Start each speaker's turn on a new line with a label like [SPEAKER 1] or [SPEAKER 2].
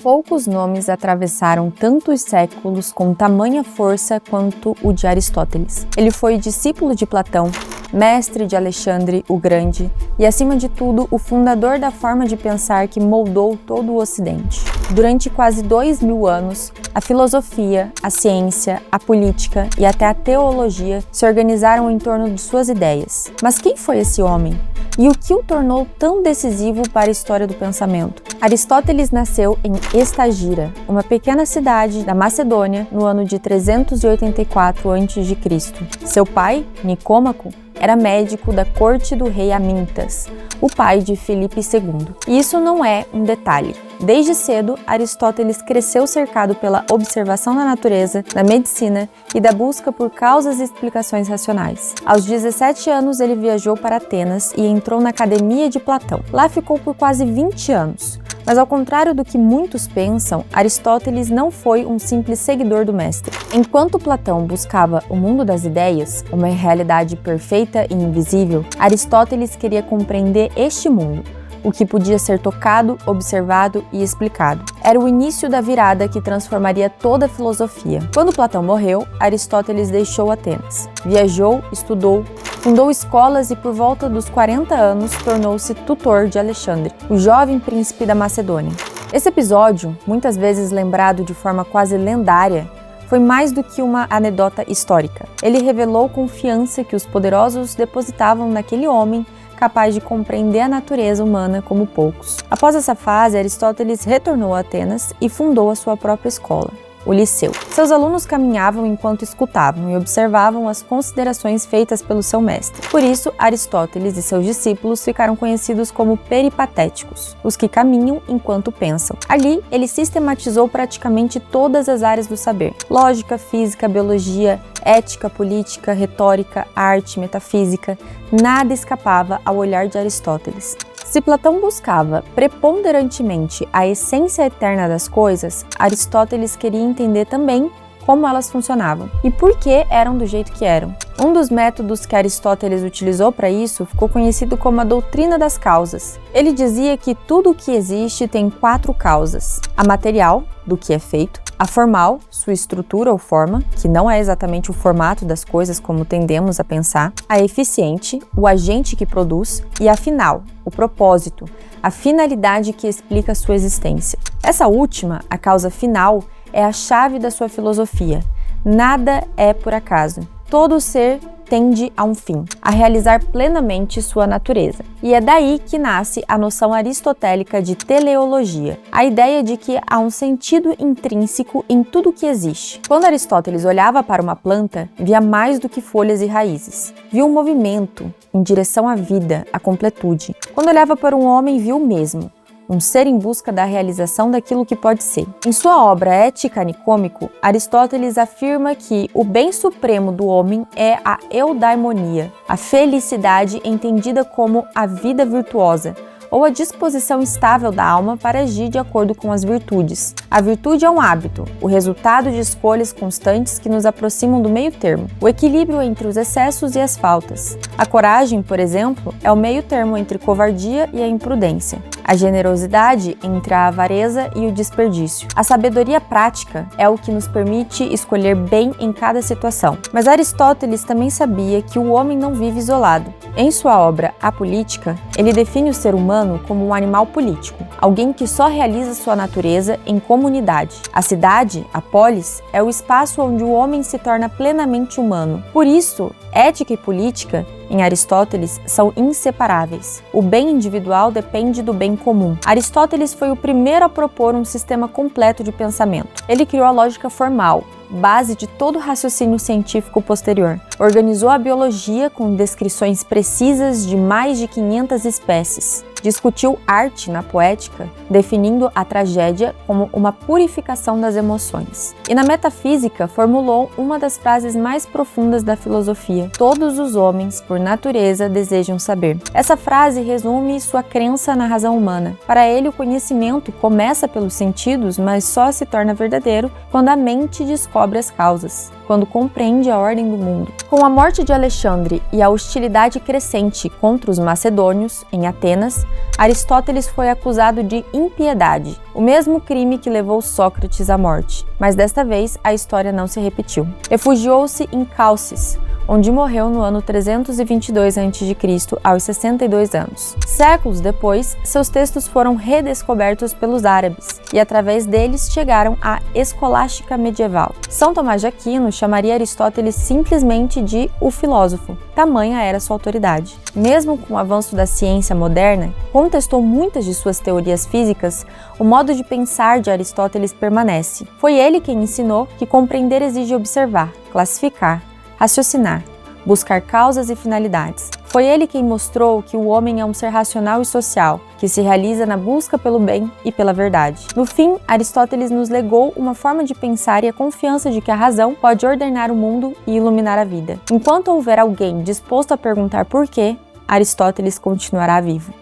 [SPEAKER 1] Poucos nomes atravessaram tantos séculos com tamanha força quanto o de Aristóteles. Ele foi discípulo de Platão, mestre de Alexandre o Grande e, acima de tudo, o fundador da forma de pensar que moldou todo o Ocidente. Durante quase 2000 anos, a filosofia, a ciência, a política e até a teologia se organizaram em torno de suas ideias. Mas quem foi esse homem? E o que o tornou tão decisivo para a história do pensamento? Aristóteles nasceu em Estagira, uma pequena cidade da Macedônia, no ano de 384 a.C. Seu pai, Nicômaco, era médico da corte do rei Amintas, o pai de Filipe II. E isso não é um detalhe. Desde cedo, Aristóteles cresceu cercado pela observação da natureza, da medicina e da busca por causas e explicações racionais. Aos 17 anos, ele viajou para Atenas e entrou na Academia de Platão. Lá ficou por quase 20 anos. Mas ao contrário do que muitos pensam, Aristóteles não foi um simples seguidor do mestre. Enquanto Platão buscava o mundo das ideias, uma realidade perfeita e invisível, Aristóteles queria compreender este mundo, o que podia ser tocado, observado e explicado. Era o início da virada que transformaria toda a filosofia. Quando Platão morreu, Aristóteles deixou Atenas. Viajou, estudou, fundou escolas e por volta dos 40 anos tornou-se tutor de Alexandre, o jovem príncipe da Macedônia. Esse episódio, muitas vezes lembrado de forma quase lendária, foi mais do que uma anedota histórica. Ele revelou confiança que os poderosos depositavam naquele homem capaz de compreender a natureza humana como poucos. Após essa fase, Aristóteles retornou a Atenas e fundou a sua própria escola, o Liceu. Seus alunos caminhavam enquanto escutavam e observavam as considerações feitas pelo seu mestre. Por isso, Aristóteles e seus discípulos ficaram conhecidos como peripatéticos, os que caminham enquanto pensam. Ali, ele sistematizou praticamente todas as áreas do saber: lógica, física, biologia, ética, política, retórica, arte, metafísica. Nada escapava ao olhar de Aristóteles. Se Platão buscava preponderantemente a essência eterna das coisas, Aristóteles queria entender também como elas funcionavam e por que eram do jeito que eram. Um dos métodos que Aristóteles utilizou para isso ficou conhecido como a doutrina das causas. Ele dizia que tudo o que existe tem 4 causas: a material, do que é feito; a formal, sua estrutura ou forma, que não é exatamente o formato das coisas como tendemos a pensar; a eficiente, o agente que produz; e a final, o propósito, a finalidade que explica sua existência. Essa última, a causa final, é a chave da sua filosofia. Nada é por acaso. Todo ser tende a um fim, a realizar plenamente sua natureza. E é daí que nasce a noção aristotélica de teleologia, a ideia de que há um sentido intrínseco em tudo que existe. Quando Aristóteles olhava para uma planta, via mais do que folhas e raízes. Viu um movimento em direção à vida, à completude. Quando olhava para um homem, viu o mesmo: um ser em busca da realização daquilo que pode ser. Em sua obra Ética Nicômico, Aristóteles afirma que o bem supremo do homem é a eudaimonia, a felicidade entendida como a vida virtuosa, ou a disposição estável da alma para agir de acordo com as virtudes. A virtude é um hábito, o resultado de escolhas constantes que nos aproximam do meio termo, o equilíbrio entre os excessos e as faltas. A coragem, por exemplo, é o meio termo entre covardia e a imprudência. A generosidade entre a avareza e o desperdício. A sabedoria prática é o que nos permite escolher bem em cada situação. Mas Aristóteles também sabia que o homem não vive isolado. Em sua obra A Política, ele define o ser humano como um animal político, alguém que só realiza sua natureza em comunidade. A cidade, a polis, é o espaço onde o homem se torna plenamente humano. Por isso, ética e política, em Aristóteles, são inseparáveis. O bem individual depende do bem comum. Aristóteles foi o primeiro a propor um sistema completo de pensamento. Ele criou a lógica formal, base de todo o raciocínio científico posterior. Organizou a biologia com descrições precisas de mais de 500 espécies. Discutiu arte na poética, definindo a tragédia como uma purificação das emoções. E na metafísica, formulou uma das frases mais profundas da filosofia: todos os homens, por natureza, desejam saber. Essa frase resume sua crença na razão humana. Para ele, o conhecimento começa pelos sentidos, mas só se torna verdadeiro quando a mente descobre descobre as causas, quando compreende a ordem do mundo. Com a morte de Alexandre e a hostilidade crescente contra os macedônios, em Atenas, Aristóteles foi acusado de impiedade, o mesmo crime que levou Sócrates à morte. Mas desta vez, a história não se repetiu. Refugiou-se em Calcis, onde morreu no ano 322 a.C., aos 62 anos. Séculos depois, seus textos foram redescobertos pelos árabes, e através deles chegaram à escolástica medieval. São Tomás de Aquino chamaria Aristóteles simplesmente de o filósofo, tamanha era sua autoridade. Mesmo com o avanço da ciência moderna, contestou muitas de suas teorias físicas, o modo de pensar de Aristóteles permanece. Foi ele quem ensinou que compreender exige observar, classificar, raciocinar, buscar causas e finalidades. Foi ele quem mostrou que o homem é um ser racional e social, que se realiza na busca pelo bem e pela verdade. No fim, Aristóteles nos legou uma forma de pensar e a confiança de que a razão pode ordenar o mundo e iluminar a vida. Enquanto houver alguém disposto a perguntar por quê, Aristóteles continuará vivo.